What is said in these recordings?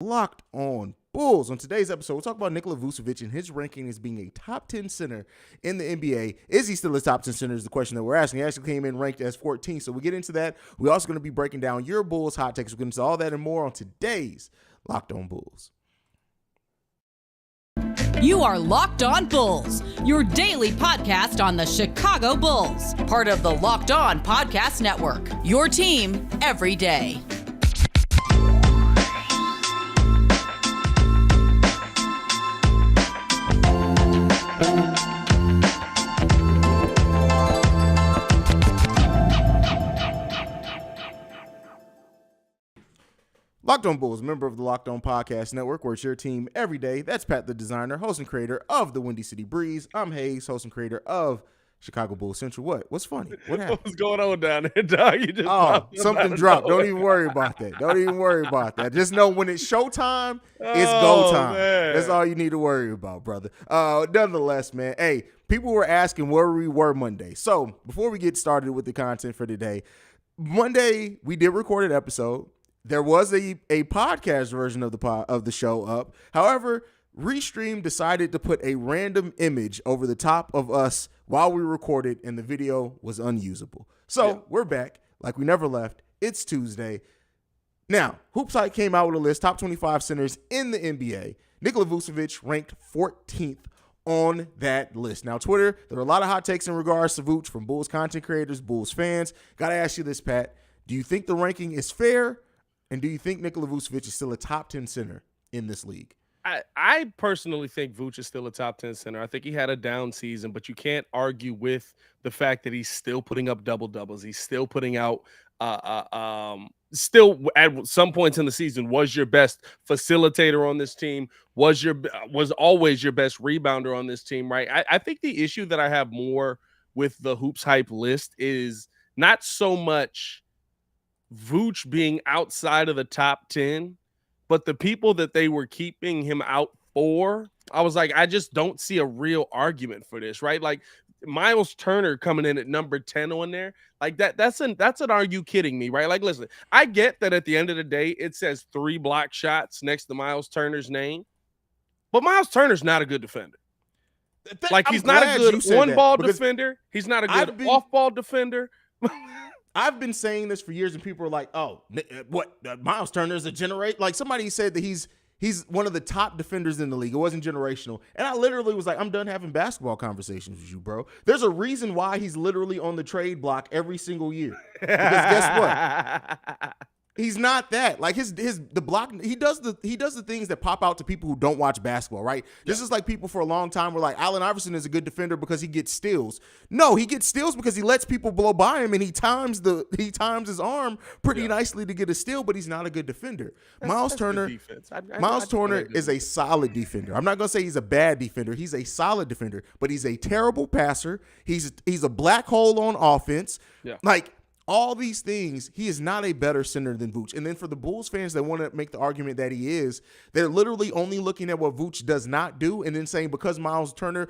Locked on Bulls. On today's episode, we'll talk about Nikola Vucevic and his ranking as being a top 10 center in the NBA. Is he still a top 10 center is the question that we're asking. He actually came in ranked as 14, so we'll get into that. We're also going to be breaking down your Bulls hot takes. We'll get into all that and more on today's Locked on Bulls. You are Locked on Bulls, your daily podcast on the Chicago Bulls, part of the Locked on Podcast Network, your team every day. Locked on Bulls, member of the Locked on Podcast Network, where it's your team every day. That's Pat, the designer, host and creator of the Windy City Breeze. I'm Haize, host and creator of Chicago Bulls Central. What's funny? What happened? What's going on down there, dog? You just something dropped. Don't even worry about that. Don't even worry about that. Just know when it's showtime, it's go time. Man. That's all you need to worry about, brother. Nonetheless, man, hey, people were asking where we were Monday. So before we get started with the content for today, Monday we did record an episode. There was a podcast version of the show up. However, Restream decided to put a random image over the top of us while we recorded, and the video was unusable. So We're back like we never left. It's Tuesday. Now, HoopSite came out with a list, top 25 centers in the NBA. Nikola Vucevic ranked 14th on that list. Now, Twitter, there are a lot of hot takes in regards to Vooch from Bulls content creators, Bulls fans. Got to ask you this, Pat. Do you think the ranking is fair? And do you think Nikola Vucevic is still a top 10 center in this league? I personally think Vooch is still a top 10 center. I think he had a down season, but you can't argue with the fact that he's still putting up double-doubles. He's still putting out still at some points in the season was your best facilitator on this team, was always your best rebounder on this team, right? I think the issue that I have more with the Hoops Hype list is not so much Vooch being outside of the top 10, but the people that they were keeping him out for, I was like, I just don't see a real argument for this, right? Like Miles Turner coming in at number 10 on there, like that's an are you kidding me, right? Like, listen, I get that at the end of the day, it says 3 block shots next to Miles Turner's name, but Miles Turner's not a good defender. Like, he's not a good one-ball defender. He's not a good off-ball defender. I've been saying this for years, and people are like, "Oh, what? Miles Turner is a generation." Like somebody said that he's one of the top defenders in the league. It wasn't generational, and I literally was like, "I'm done having basketball conversations with you, bro." There's a reason why he's literally on the trade block every single year. Because guess what? He's not that. Like the block, he does the things that pop out to people who don't watch basketball, right? Yeah. This is like people for a long time were like, Allen Iverson is a good defender because he gets steals. No, he gets steals because he lets people blow by him and he times his arm pretty nicely to get a steal, but he's not a good defender. Miles Turner is a solid defender. I'm not gonna say he's a bad defender. He's a solid defender, but he's a terrible passer. He's a black hole on offense. Yeah. Like all these things, he is not a better center than Vooch. And then for the Bulls fans that want to make the argument that he is, they're literally only looking at what Vooch does not do and then saying because Miles Turner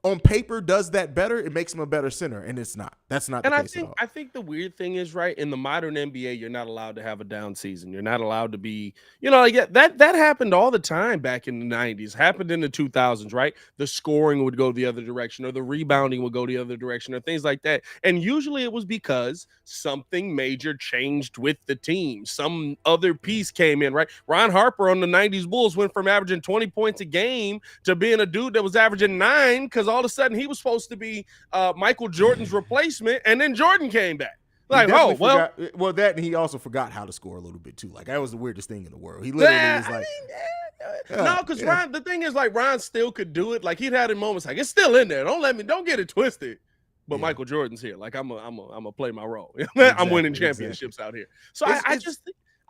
on paper does that better, it makes him a better center, and it's not. That's not the case at all. I think the weird thing is, right, in the modern NBA, you're not allowed to have a down season. You're not allowed to be, like that happened all the time back in the 90s, happened in the 2000s, right? The scoring would go the other direction, or the rebounding would go the other direction, or things like that. And usually it was because something major changed with the team. Some other piece came in, right? Ron Harper on the 90s Bulls went from averaging 20 points a game to being a dude that was averaging 9 because all of a sudden he was supposed to be Michael Jordan's replacement, and then Jordan came back. Like, that, and he also forgot how to score a little bit too. Like that was the weirdest thing in the world. He literally was like, no, because Ron. The thing is, like, Ron still could do it. Like he'd had in moments like it's still in there. Don't get it twisted. But Michael Jordan's here. Like I'm a play my role. I'm winning championships out here. So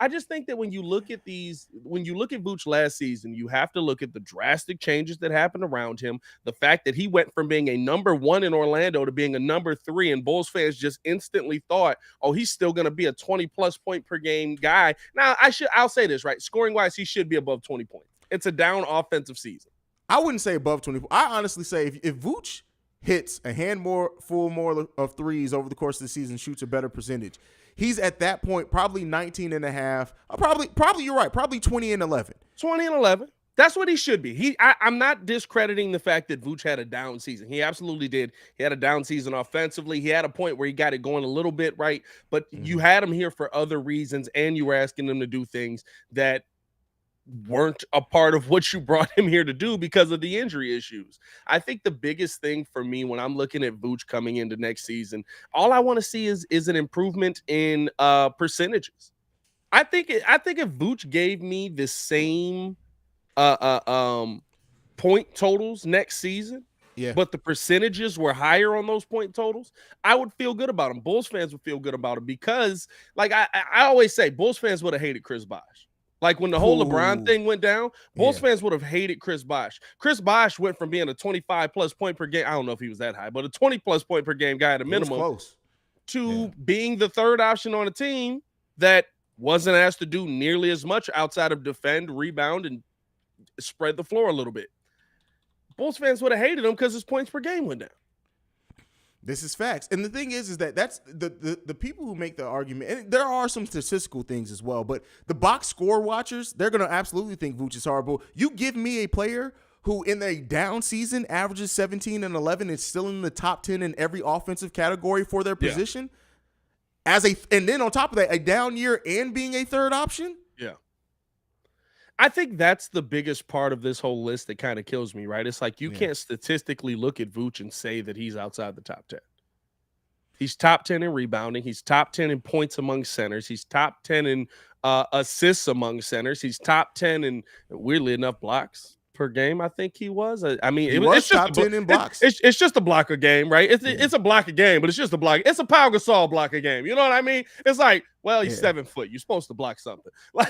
I just think that when you look at Vooch last season, you have to look at the drastic changes that happened around him. The fact that he went from being a number 1 in Orlando to being a number 3, and Bulls fans just instantly thought, oh, he's still going to be a 20-plus point per game guy. Now, I'll say this, right? Scoring-wise, he should be above 20 points. It's a down offensive season. I wouldn't say above 20. I honestly say if Vooch hits a handful more of threes over the course of the season, shoots a better percentage, he's at that point probably 19 and a half. Probably you're right. Probably 20 and 11. 20 and 11. That's what he should be. I'm not discrediting the fact that Vooch had a down season. He absolutely did. He had a down season offensively. He had a point where he got it going a little bit, right? But you had him here for other reasons, and you were asking him to do things that weren't a part of what you brought him here to do because of the injury issues. I think the biggest thing for me when I'm looking at Vooch coming into next season, all I want to see is an improvement in percentages. I think if Vooch gave me the same point totals next season, but the percentages were higher on those point totals, I would feel good about him. Bulls fans would feel good about him because, like I always say, Bulls fans would have hated Chris Bosh. Like when the whole LeBron thing went down, Bulls fans would have hated Chris Bosh. Chris Bosh went from being a 25-plus point per game, I don't know if he was that high, but a 20-plus point per game guy at a minimum, to being the third option on a team that wasn't asked to do nearly as much outside of defend, rebound, and spread the floor a little bit. Bulls fans would have hated him because his points per game went down. This is facts. And the thing is that that's the people who make the argument, and there are some statistical things as well, but the box score watchers, they're going to absolutely think Vooch is horrible. You give me a player who in a down season averages 17 and 11 and still in the top 10 in every offensive category for their position, and then on top of that, a down year and being a third option. Yeah. I think that's the biggest part of this whole list that kind of kills me, right? It's like you can't statistically look at Vooch and say that he's outside the top 10. He's top 10 in rebounding. He's top 10 in points among centers. He's top 10 in assists among centers. He's top 10 in, weirdly enough, blocks per game, I think he was. I mean, it's top just 10 in blocks. It's just a blocker game, right? It's a blocker game, but it's just a block. It's a Pau Gasol blocker game. You know what I mean? It's like, well, he's 7 foot. You're supposed to block something. But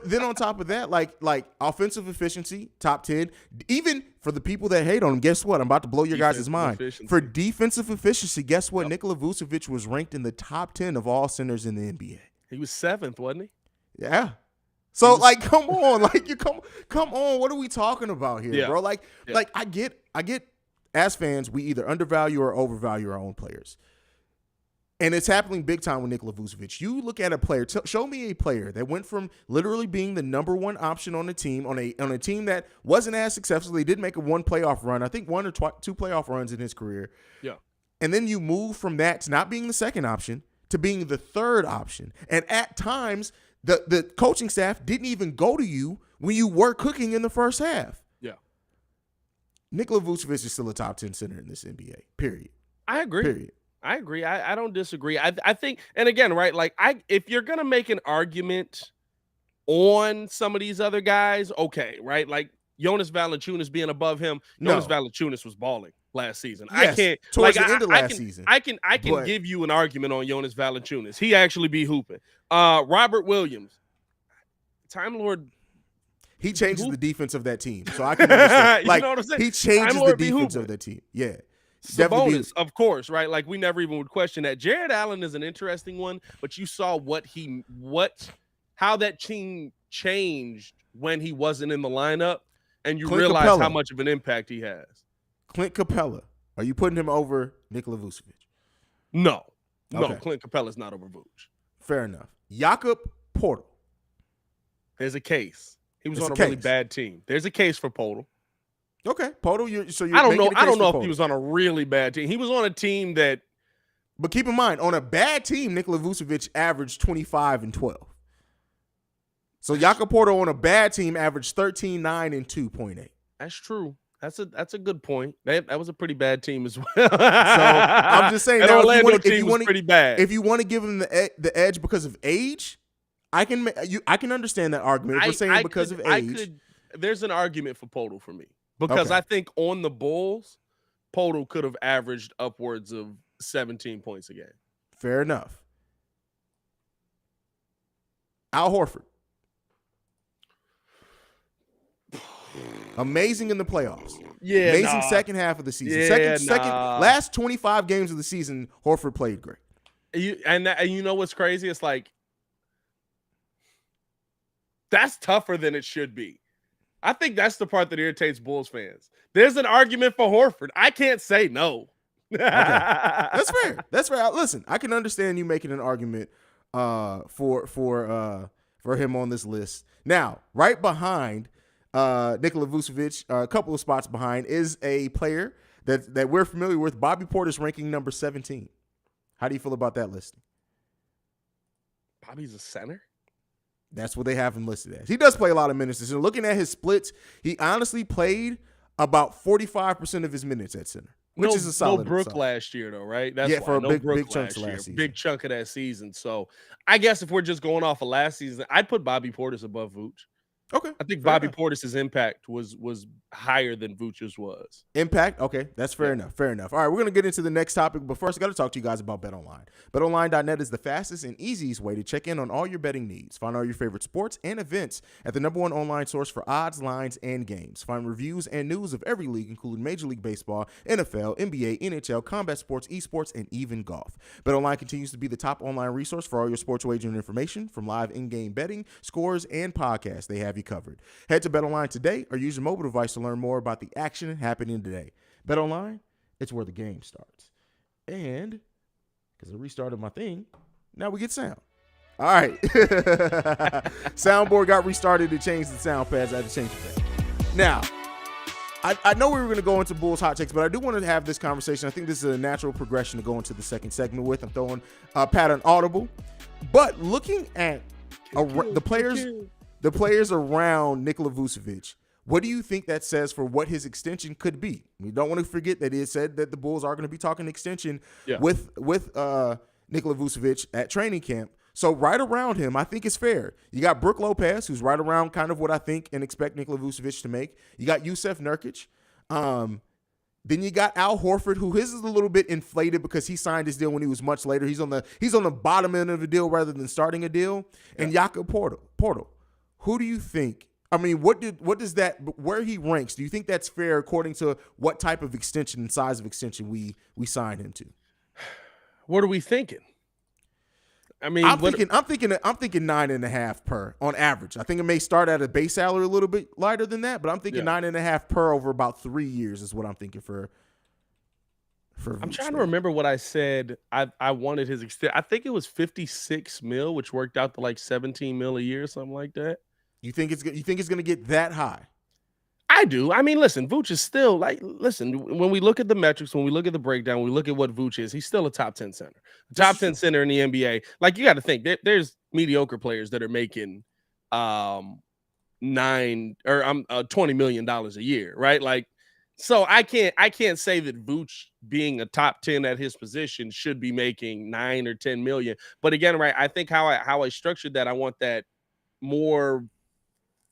then on top of that, like offensive efficiency, top 10. Even for the people that hate on him, guess what? I'm about to blow your guys' mind. For defensive efficiency, guess what? Nikola Vucevic was ranked in the top 10 of all centers in the NBA. He was 7th, wasn't he? Yeah. So like, come on, like you come on. What are we talking about here, bro? Like I get as fans, we either undervalue or overvalue our own players. And it's happening big time with Nikola Vucevic. You look at a player, show me a player that went from literally being the number one option on the team, on a team that wasn't as successful. They did make a one playoff run, I think one or two playoff runs in his career. Yeah. And then you move from that to not being the second option to being the third option. And at times, the coaching staff didn't even go to you when you were cooking in the first half. Yeah. Nikola Vucevic is still a top 10 center in this NBA, period. I agree. Period. I agree. I don't disagree. I think, and again, right, like if you're going to make an argument on some of these other guys, okay, right? Like Jonas Valanciunas being above him. Jonas Valanciunas was balling last season. Yes, I can't towards the end of last season. I can give you an argument on Jonas Valanciunas. He actually be hooping. Robert Williams, Time Lord. He changes the defense of that team, so I can understand. Like, you know what I'm saying? He changes the defense of that team. Yeah. Sabonis, of course, right? Like we never even would question that. Jared Allen is an interesting one, but you saw how that team changed when he wasn't in the lineup, and you realize how much of an impact he has. Clint Capella, are you putting him over Nikola Vucevic? No, Okay. Clint Capella's not over Vooch. Fair enough. Jakob Poeltl. There's a case. He was on a really bad team. There's a case for Poeltl. Okay, Poeltl. You're I don't know. making a case I don't know for if he Poeltl. was on a really bad team. He was on a team that. But keep in mind, on a bad team, Nikola Vucevic averaged 25 and 12. So Jakob Poeltl on a bad team averaged 13, 9, and 2.8. That's true. That's a good point. That was a pretty bad team as well. So I'm just saying, that now, Orlando team was pretty bad. If you want to give him the edge because of age, I can understand that argument. If we're saying because of age, there's an argument for Poeltl for me because I think on the Bulls, Poeltl could have averaged upwards of 17 points a game. Fair enough. Al Horford. Amazing in the playoffs. Yeah. Amazing second half of the season. Last 25 games of the season, Horford played great. And you know what's crazy? It's like that's tougher than it should be. I think that's the part that irritates Bulls fans. There's an argument for Horford. I can't say no. Okay. That's fair. That's fair. Listen, I can understand you making an argument for him on this list. Now, right behind Nikola Vucevic, a couple of spots behind, is a player that we're familiar with, Bobby Portis, ranking number 17. How do you feel about that listing? Bobby's a center? That's what they have him listed as. He does play a lot of minutes. And looking at his splits, he honestly played about 45% of his minutes at center, which is a solid. No Brook last year, though, right? That's yeah, for a big Brook chunk last season. Big chunk of that season. So I guess if we're just going off of last season, I'd put Bobby Portis above Vooch. Okay. I think Bobby Portis' impact was higher than Vooch's was. Impact? Okay. That's fair enough. Fair enough. All right, we're going to get into the next topic, but first I got to talk to you guys about BetOnline. BetOnline.net is the fastest and easiest way to check in on all your betting needs. Find all your favorite sports and events at the #1 online source for odds, lines, and games. Find reviews and news of every league, including Major League Baseball, NFL, NBA, NHL, combat sports, esports, and even golf. BetOnline continues to be the top online resource for all your sports wagering information, from live in-game betting, scores, and podcasts. They have you covered. Head to BetOnline today or use your mobile device to learn more about the action happening today. BetOnline, it's where the game starts. And because I restarted my thing, now we get sound. All right. Soundboard got restarted to change the sound pads. I had to change the thing. Now, I know we were going to go into Bulls hot takes, but I do want to have this conversation. I think this is a natural progression to go into the second segment with. I'm throwing Pat an audible. But looking at the players around Nikola Vucevic, what do you think that says for what his extension could be? We don't want to forget that it said that the Bulls are going to be talking extension with Nikola Vucevic at training camp. So right around him, I think it's fair. You got Brook Lopez, who's right around kind of what I think and expect Nikola Vucevic to make. You got Jusuf Nurkic. Then you got Al Horford, who his is a little bit inflated because he signed his deal when he was much later. He's on the bottom end of the deal rather than starting a deal. Yeah. And Jakob Portal. Who do you think? I mean, where he ranks? Do you think that's fair according to what type of extension and size of extension we signed him to? What are we thinking? I mean, I'm thinking 9.5 per on average. I think it may start at a base salary a little bit lighter than that, but I'm thinking 9.5 per over about 3 years is what I'm thinking for. I'm trying to remember what I said. I wanted his extent. I think it was 56 mil, which worked out to like 17 mil a year, or something like that. You think it's going to get that high? I do. I mean, listen, Vooch is still when we look at the metrics, when we look at the breakdown, when we look at what Vooch is, he's still a top 10 center. Top 10 center in the NBA. Like, you got to think there's mediocre players that are making $20 million a year, right? Like, so I can't say that Vooch being a top 10 at his position should be making 9 or 10 million. But again, right, I think how I structured that, I want that more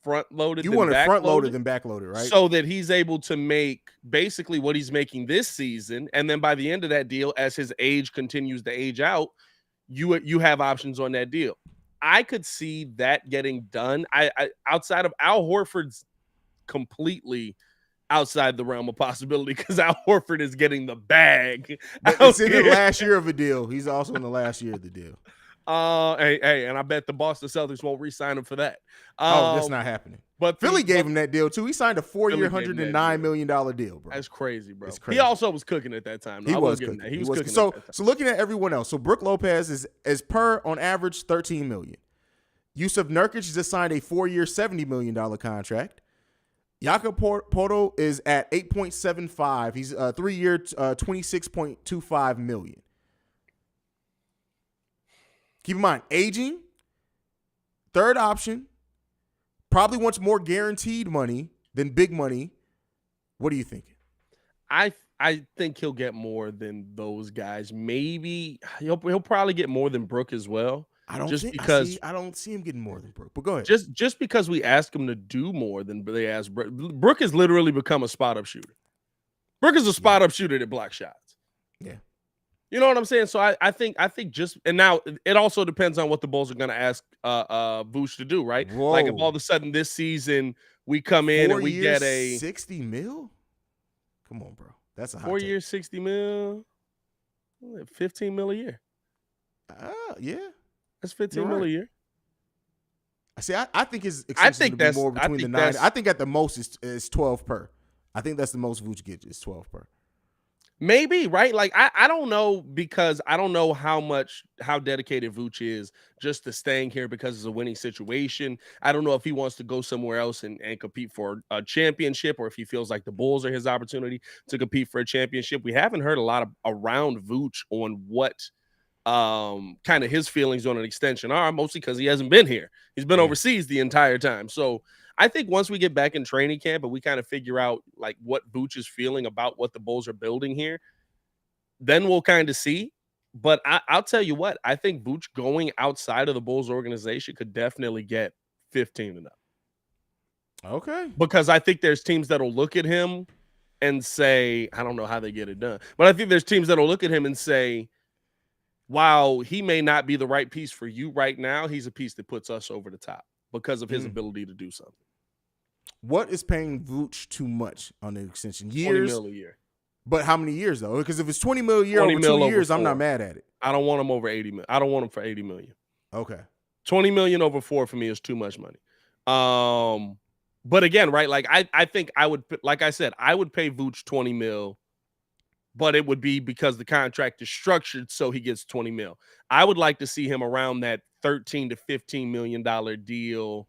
front-loaded. You want it front-loaded than back-loaded, right? So that he's able to make basically what he's making this season, and then by the end of that deal, as his age continues to age out, you have options on that deal. I could see that getting done. I outside of Al Horford's completely outside the realm of possibility because Al Horford is getting the bag. It's in the last year of a deal. He's also in the last year of the deal. Hey, and I bet the Boston Celtics won't re-sign him for that. That's not happening. But Philly gave him that deal too. He signed a 4-year, $109 million deal, bro. That's crazy, bro. It's crazy. He also was cooking at that time. He was cooking. He was cooking. So looking at everyone else, so Brook Lopez is per on average $13 million. Jusuf Nurkic just signed a 4-year, $70 million contract. Jakob Porto is at 8.75. He's a 3-year, $26.25 million. Keep in mind, aging, third option, probably wants more guaranteed money than big money. What are you thinking? I think he'll get more than those guys. Maybe he'll probably get more than Brook as well. I don't see him getting more than Brook. But go ahead. Just because we ask him to do more than they ask Brook. Brook has literally become a spot up shooter. Brook is a spot up shooter that block shots. Yeah. You know what I'm saying? So I think just, and now it also depends on what the Bulls are going to ask Vooch to do, right? Whoa. Like if all of a sudden this season we come in and we get a 60 mil. Come on, bro. That's a hot 4 years, 60 mil, 15 mil a year. Yeah. That's 15 mil a year. See, I think his extension would be more between the 9. I think at the most is 12 per. I think that's the most Vooch gets is 12 per. Maybe, right? Like I don't know, because I don't know how dedicated Vooch is just to staying here because it's a winning situation. I don't know if he wants to go somewhere else and compete for a championship, or if he feels like the Bulls are his opportunity to compete for a championship. We haven't heard a lot of around Vooch on what kind of his feelings on an extension are, mostly because he hasn't been here. He's been overseas the entire time. So I think once we get back in training camp and we kind of figure out like what Vooch is feeling about what the Bulls are building here, then we'll kind of see. But I'll tell you what, I think Vooch going outside of the Bulls organization could definitely get 15 and up. Okay. Because I think there's teams that'll look at him and say, I don't know how they get it done, but I think there's teams that'll look at him and say, while he may not be the right piece for you right now, he's a piece that puts us over the top because of his ability to do something. What is paying Vooch too much on the extension? Years? 20 mil a year. But how many years, though? Because if it's 20 mil a year over 2 years, I'm not mad at it. I don't want him over 80 million. I don't want him for 80 million. Okay. 20 million over 4 for me is too much money. But again, right, like I think I would, like I said, I would pay Vooch 20 mil, but it would be because the contract is structured so he gets 20 mil. I would like to see him around that $13 to $15 million deal.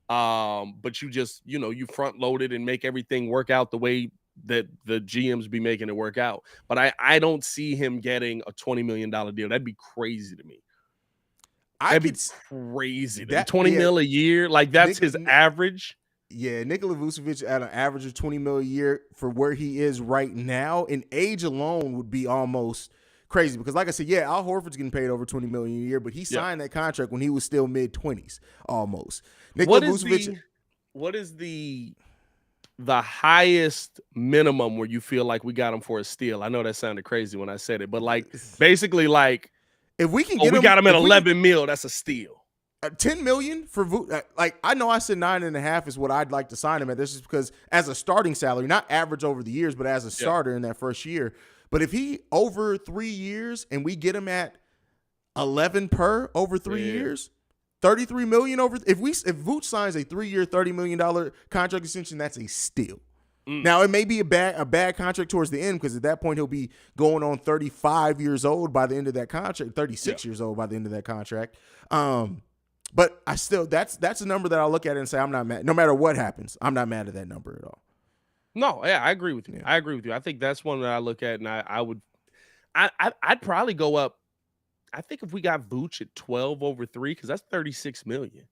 But you just, you front load it and make everything work out the way that the GMs be making it work out. But I don't see him getting a $20 million deal. That'd be crazy to me. That'd be crazy. 20 mil a year, like that's his average. Yeah, Nikola Vucevic at an average of 20 mil a year for where he is right now, and age alone would be almost crazy. Because like I said, Al Horford's getting paid over 20 million a year, but he signed that contract when he was still mid-20s almost. Nikola Vucevic. What is the highest minimum where you feel like we got him for a steal? I know that sounded crazy when I said it, but like basically like if we can get we got him at 11 mil, that's a steal. 10 million for like I know I said 9.5 is what I'd like to sign him at. This is because as a starting salary, not average over the years, but as a starter in that first year. But if he over 3 years and we get him at 11 per over 3 years, 33 million over. If Vooch signs a 3-year, $30 million contract extension, that's a steal. Now it may be a bad contract towards the end because at that point he'll be going on 35 years old by the end of that contract, 36 years old by the end of that contract. But I still that's a number that I'll look at and say I'm not mad. No matter what happens, I'm not mad at that number at all. No, I agree with you. I agree with you. I think that's one that I look at, and I'd probably go up. I think if we got Vooch at 12 over 3, because that's 36 million.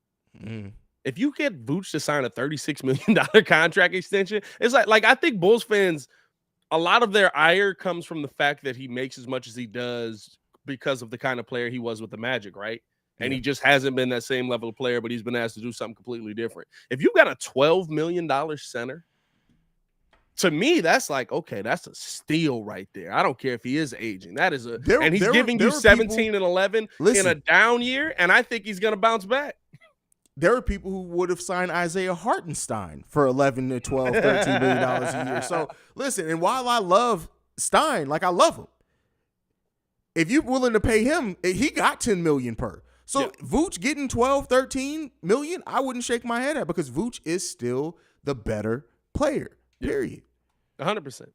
If you get Vooch to sign a $36 million contract extension, it's like I think Bulls fans, a lot of their ire comes from the fact that he makes as much as he does because of the kind of player he was with the Magic, right? And he just hasn't been that same level of player, but he's been asked to do something completely different. If you got a $12 million center, to me, that's like, okay, that's a steal right there. I don't care if he is aging. That is and he's giving you 17 and 11 in a down year, and I think he's going to bounce back. There are people who would have signed Isaiah Hartenstein for 11 to 12, $13 million a year. So listen, and while I love Stein, like I love him, if you're willing to pay him, he got 10 million per. So Vooch getting 12, 13 million, I wouldn't shake my head at because Vooch is still the better player, period. 100%.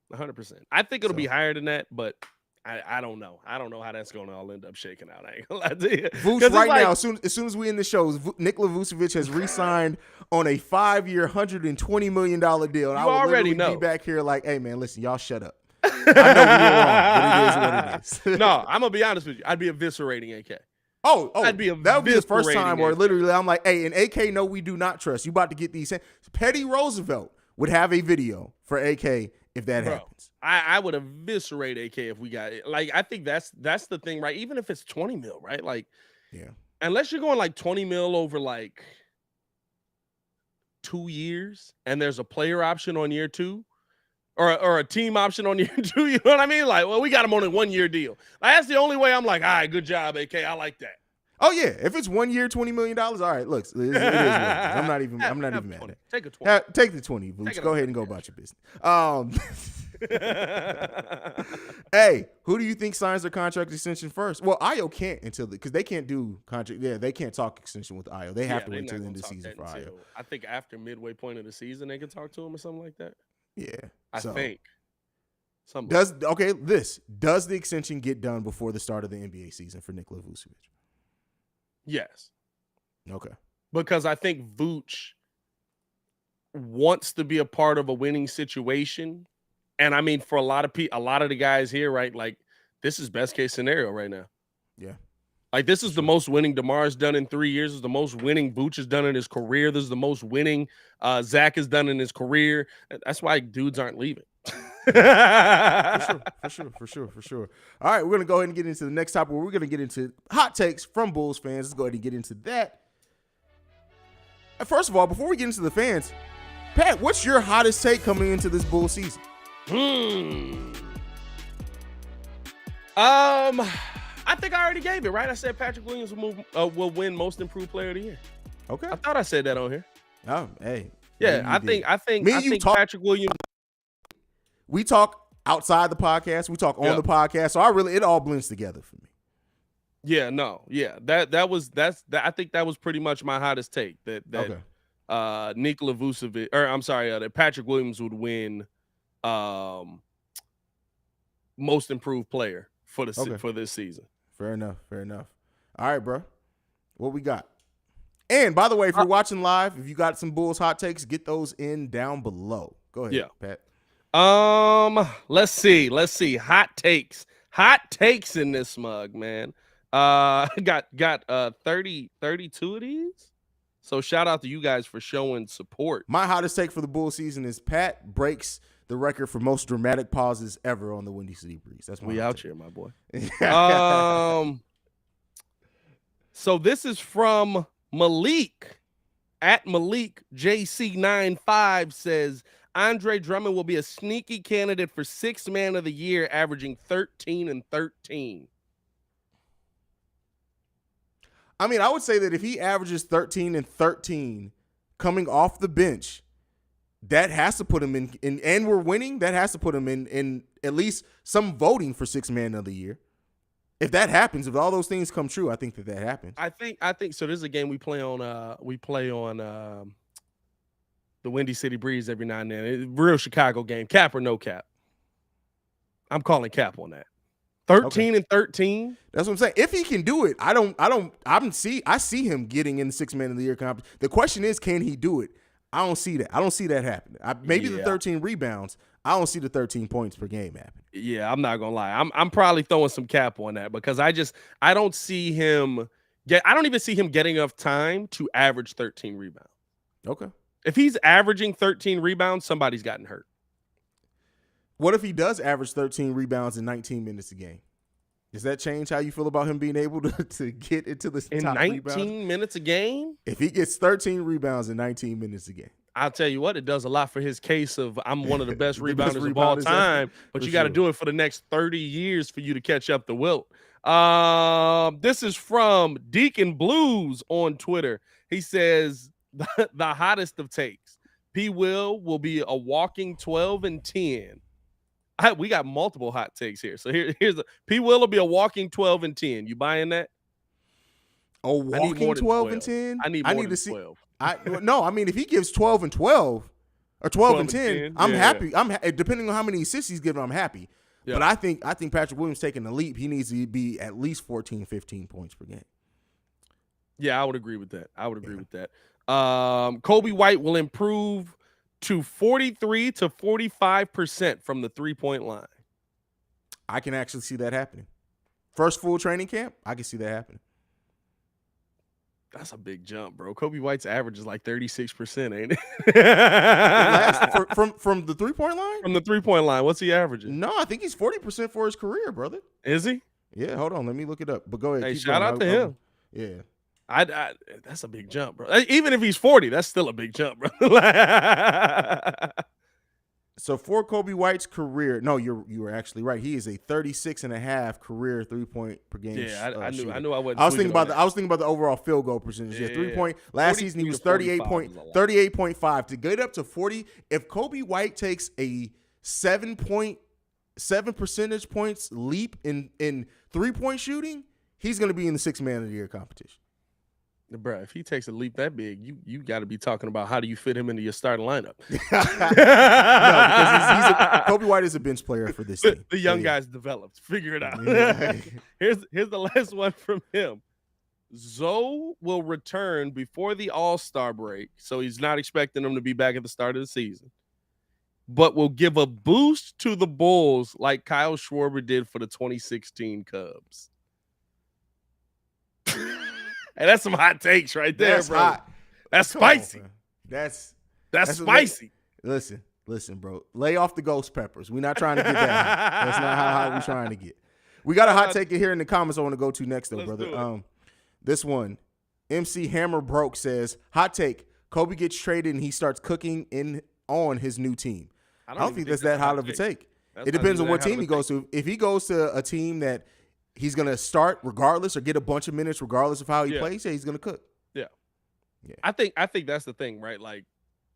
I think it'll be higher than that, but I don't know. I don't know how that's going to all end up shaking out. I ain't going to lie to you. Vooch right now, as soon as we end the show, Nikola Vucevic has re-signed on a 5-year, $120 million deal. And I will already be back here like, hey, man, listen, y'all shut up. I know we were wrong, but it is what it is. No, I'm going to be honest with you. I'd be eviscerating AK. Oh, that would be the first time where literally I'm like, hey, and AK, no, we do not trust. You about to get these. Petty Roosevelt would have a video for AK if that happens. I would eviscerate AK if we got it. Like, I think that's the thing, right? Even if it's 20 mil, right? Like, unless you're going like 20 mil over like 2 years and there's a player option on year 2 or a team option on year 2, you know what I mean? Like, well, we got him on a 1-year deal. Like, that's the only way I'm like, all right, good job, AK. I like that. Oh yeah, if it's 1 year, $20 million, all right. Look, it is what it is. I'm not even mad at it. Take a 20. Take the 20, Vooch. Go ahead and go about your business. Hey, who do you think signs their contract extension first? Well, Ayo can't because they can't do contract. Yeah, they can't talk extension with Ayo. They have to wait till the end of the season for Ayo. I think after midway point of the season, they can talk to him or something like that. Yeah, I think. Does the extension get done before the start of the NBA season for Nikola Vucevic? Yes. Okay. Because I think Vooch wants to be a part of a winning situation. And I mean, for a lot of the guys here, right? Like, this is best case scenario right now. Yeah. Like, this is the most winning DeMar's done in 3 years. This is the most winning Vooch has done in his career. This is the most winning Zach has done in his career. That's why dudes aren't leaving. For sure. All right, we're going to go ahead and get into the next topic where we're going to get into hot takes from Bulls fans. Let's go ahead and get into that. First of all, before we get into the fans, Pat, what's your hottest take coming into this Bulls season? I think I already gave it, right? I said Patrick Williams will win Most Improved Player of the Year. Okay. I thought I said that on here. Oh, hey. Yeah, I think Patrick Williams. We talk outside the podcast. We talk on the podcast. So it all blends together for me. Yeah, no. Yeah. I think that was pretty much my hottest take. That Nikola Vucevic, that Patrick Williams would win Most Improved Player for this season. Fair enough. All right, bro. What we got? And by the way, if you're watching live, if you got some Bulls hot takes, get those in down below. Go ahead, Pat. Let's see. Hot takes in this mug, man. Got 32 of these. So shout out to you guys for showing support. My hottest take for the Bulls season is Pat breaks the record for most dramatic pauses ever on the Windy City Breeze. That's my out here, my boy. So this is from Malik. At Malik JC95 says Andre Drummond will be a sneaky candidate for Sixth Man of the Year, averaging 13 and 13. I mean, I would say that if he averages 13 and 13 coming off the bench, that has to put him in and we're winning, that has to put him in at least some voting for Sixth Man of the Year. If that happens, if all those things come true, I think that happens. I think so. This is a game we play on the Windy City Breeze every now and then. It's a real Chicago game, cap or no cap. I'm calling cap on that. 13 and 13. That's what I'm saying. If he can do it, I see him getting in the Sixth Man of the Year competition. The question is, can he do it? I don't see that. I don't see that happening. Maybe the 13 rebounds. I don't see the 13 points per game happening. Yeah, I'm not gonna lie. I'm probably throwing some cap on that because I don't see him I don't even see him getting enough time to average 13 rebounds. Okay. If he's averaging 13 rebounds, somebody's gotten hurt. What if he does average 13 rebounds in 19 minutes a game? Does that change how you feel about him being able to get into the in top 19 rebounds? Minutes a game? If he gets 13 rebounds in 19 minutes a game. I'll tell you what, it does a lot for his case of I'm one of the best rebounders of all time, but you got to do it for the next 30 years for you to catch up to Wilt. This is from Deacon Blues on Twitter. He says the hottest of takes. P. Will be a walking 12 and 10. We got multiple hot takes here. So here's P. Will be a walking 12 and 10. You buying that? A walking 12 and 10? I need to see 12. No, I mean, if he gives 12 and 12 or 12 and 10, I'm happy. Depending on how many assists he's given, I'm happy. Yeah. But I think Patrick Williams taking the leap. He needs to be at least 14, 15 points per game. Yeah, I would agree with that. With that. Kobe White will improve to 43 to 45% from the 3-point line. I can actually see that happening. First full training camp, I can see that happening. That's a big jump, bro. Kobe White's average is like 36%, ain't it? From the 3-point line? From the 3-point line. What's he averaging? No, I think he's 40% for his career, brother. Is he? Yeah, hold on. Let me look it up. But go ahead. Hey, shout out to him. Yeah. That's a big jump, bro. Even if he's 40, that's still a big jump, bro. So for Kobe White's career, no, you were actually right. He is a 36.5 career 3-point per game. Yeah, I knew I wasn't. I was thinking about the overall field goal percentage. Yeah, 3-point. Last season he was 38.5 to get up to 40. If Kobe White takes a 7 percentage points leap in 3-point shooting, he's going to be in the Sixth Man of the Year competition. Bruh, if he takes a leap that big, you got to be talking about how do you fit him into your starting lineup. No, because Kobe White is a bench player for this team. The young guy's developed. Figure it out. Yeah. Here's the last one from him. Zoe will return before the All-Star break, so he's not expecting him to be back at the start of the season, but will give a boost to the Bulls like Kyle Schwarber did for the 2016 Cubs. Hey, that's some hot takes right there, That's bro. hot. That's Come spicy. on, that's Spicy. Listen, bro. Lay off the ghost peppers. We're not trying to get that hot. That's not how hot we're trying to get. We got a hot take here in the comments I want to go to next, though, Let's brother. do it. This one, MC Hammer Broke says, hot take, Kobe gets traded and he starts cooking on his new team. I don't think that's that hot of a take. It depends on what team he goes to. If he goes to a team that he's going to start regardless or get a bunch of minutes regardless of how he plays, he's going to cook. Yeah. I think that's the thing, right? Like,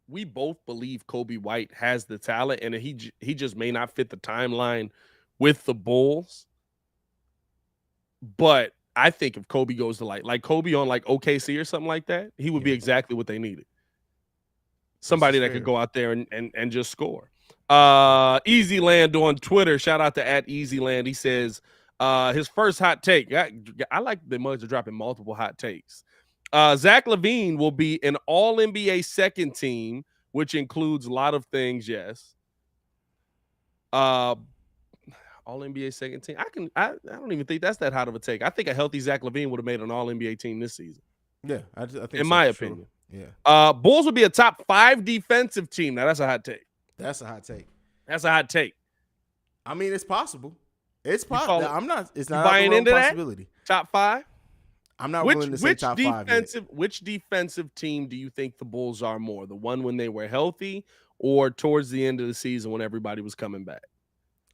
we both believe Kobe White has the talent, and he just may not fit the timeline with the Bulls. But I think if Kobe goes to like Kobe on like OKC or something like that, he would be exactly what they needed. Somebody that could go out there and just score. Easyland on Twitter, shout out to @Easyland. He says his first hot take. I like the Mugs are dropping multiple hot takes. Zach LaVine will be an All-NBA second team, which includes a lot of things. Yes. All-NBA second team. I don't even think that's that hot of a take. I think a healthy Zach LaVine would have made an All-NBA team this season. Yeah, I think in my opinion. Sure. Yeah. Bulls will be a top 5 defensive team. Now that's a hot take. That's a hot take. That's a hot take. I mean, it's possible. It's possible. It's not buying into possibility. That? Top 5? I'm not willing to say top 5 yet. Which defensive team do you think the Bulls are more? The one when they were healthy or towards the end of the season when everybody was coming back?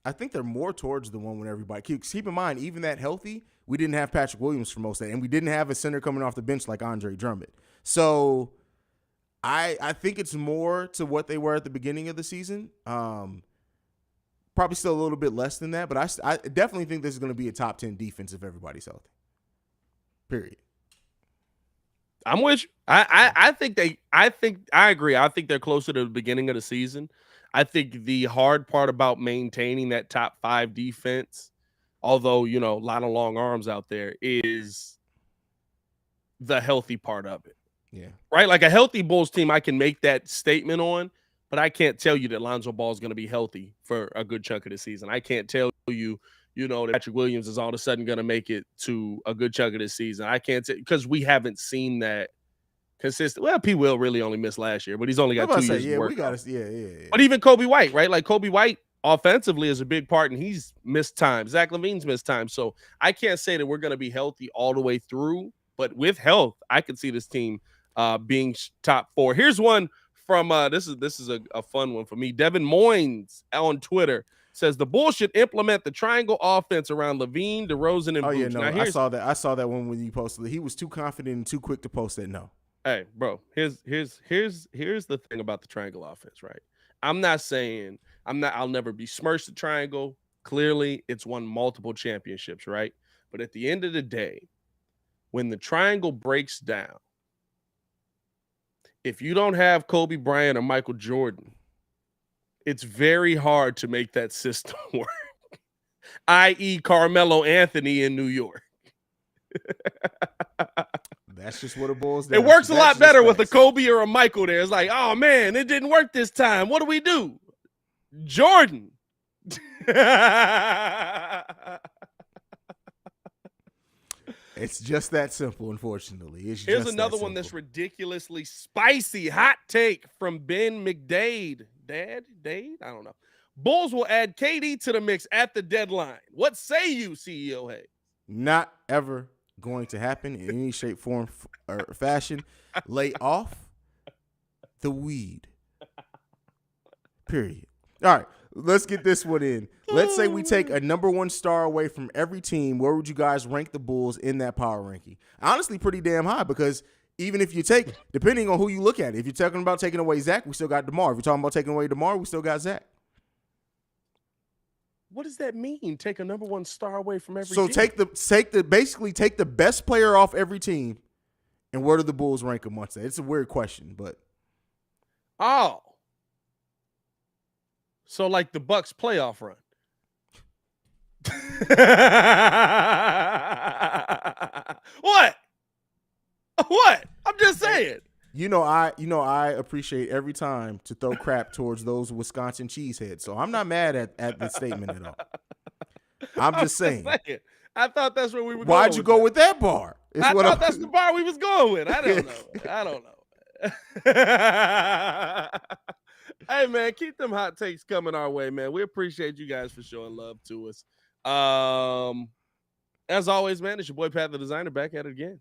I think they're more towards the one when everybody keep in mind, even that healthy, we didn't have Patrick Williams for most of that, and we didn't have a center coming off the bench like Andre Drummond. So I think it's more to what they were at the beginning of the season. Probably still a little bit less than that, but I definitely think this is going to be a top 10 defense if everybody's healthy. Period. I'm with you. I agree. I think they're closer to the beginning of the season. I think the hard part about maintaining that top 5 defense, although, a lot of long arms out there, is the healthy part of it. Yeah. Right? Like a healthy Bulls team, I can make that statement on, but I can't tell you that Lonzo Ball is going to be healthy for a good chunk of the season. I can't tell you, that Patrick Williams is all of a sudden going to make it to a good chunk of the season. I can't because we haven't seen that consistent. Well, P. Will really only missed last year, but he's only got 2 years to work. Yeah. But even Kobe White, right? Like Kobe White offensively is a big part, and he's missed time. Zach LaVine's missed time. So I can't say that we're going to be healthy all the way through, but with health, I can see this team being top 4. Here's one from this is a fun one for me. Devin Moines on Twitter says the Bulls should implement the triangle offense around LaVine, DeRozan, and Vooch. No, I saw that one when you posted it. He was too confident and too quick to post that. No. Hey, bro, here's the thing about the triangle offense, right? I'm not saying I'll never besmirch the triangle. Clearly, it's won multiple championships, right? But at the end of the day, when the triangle breaks down, if you don't have Kobe Bryant or Michael Jordan, it's very hard to make that system work, i.e. Carmelo Anthony in New York. That's just what it boils down. It works a lot better with a Kobe or a Michael there. It's like, oh, man, it didn't work this time. What do we do? Jordan. It's just that simple, unfortunately. Here's another one that's ridiculously spicy. Hot take from Ben McDade. Dade? I don't know. Bulls will add KD to the mix at the deadline. What say you, CEO Haize? Not ever going to happen in any shape, form, or fashion. Lay off the weed. Period. All right, let's get this one in. Let's say we take a number 1 star away from every team. Where would you guys rank the Bulls in that power ranking? Honestly, pretty damn high, because even if you take, depending on who you look at, if you're talking about taking away Zach, we still got DeMar. If you're talking about taking away DeMar, we still got Zach. What does that mean? Take a number 1 star away from every team? So basically take the best player off every team And where do the Bulls rank amongst that? It's a weird question, but. Oh. So like the Bucks playoff run. What? What? I'm just saying. I appreciate every time to throw crap towards those Wisconsin cheeseheads. So I'm not mad at the statement at all. I'm just saying. I thought that's where we were going. Why'd you go with that bar? I thought that's the bar we was going with. I don't know. Hey, man, keep them hot takes coming our way, man. We appreciate you guys for showing love to us. As always, man, it's your boy Pat the Designer back at it again.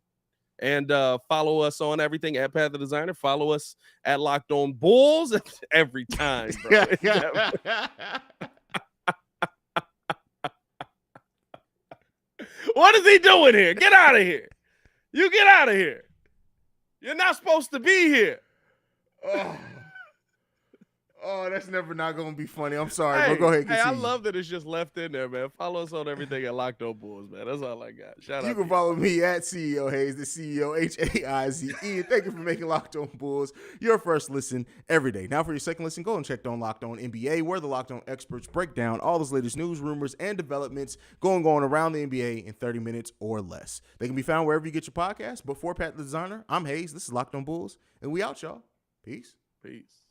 And follow us on everything at Pat the Designer. Follow us at Locked On Bulls every time, bro. What is he doing here? Get out of here. You get out of here. You're not supposed to be here. Oh, that's never not going to be funny. I'm sorry, but go ahead. Hey, I love that it's just left in there, man. Follow us on everything at Locked On Bulls, man. That's all I got. Shout out. You can follow me at CEO Haize, the CEO Haize. And thank you for making Locked On Bulls your first listen every day. Now for your second listen, go and check on Locked On NBA, where the Locked On experts break down all those latest news, rumors, and developments going around the NBA in 30 minutes or less. They can be found wherever you get your podcasts. But for Pat the Designer, I'm Haize. This is Locked On Bulls, and we out, y'all. Peace. Peace.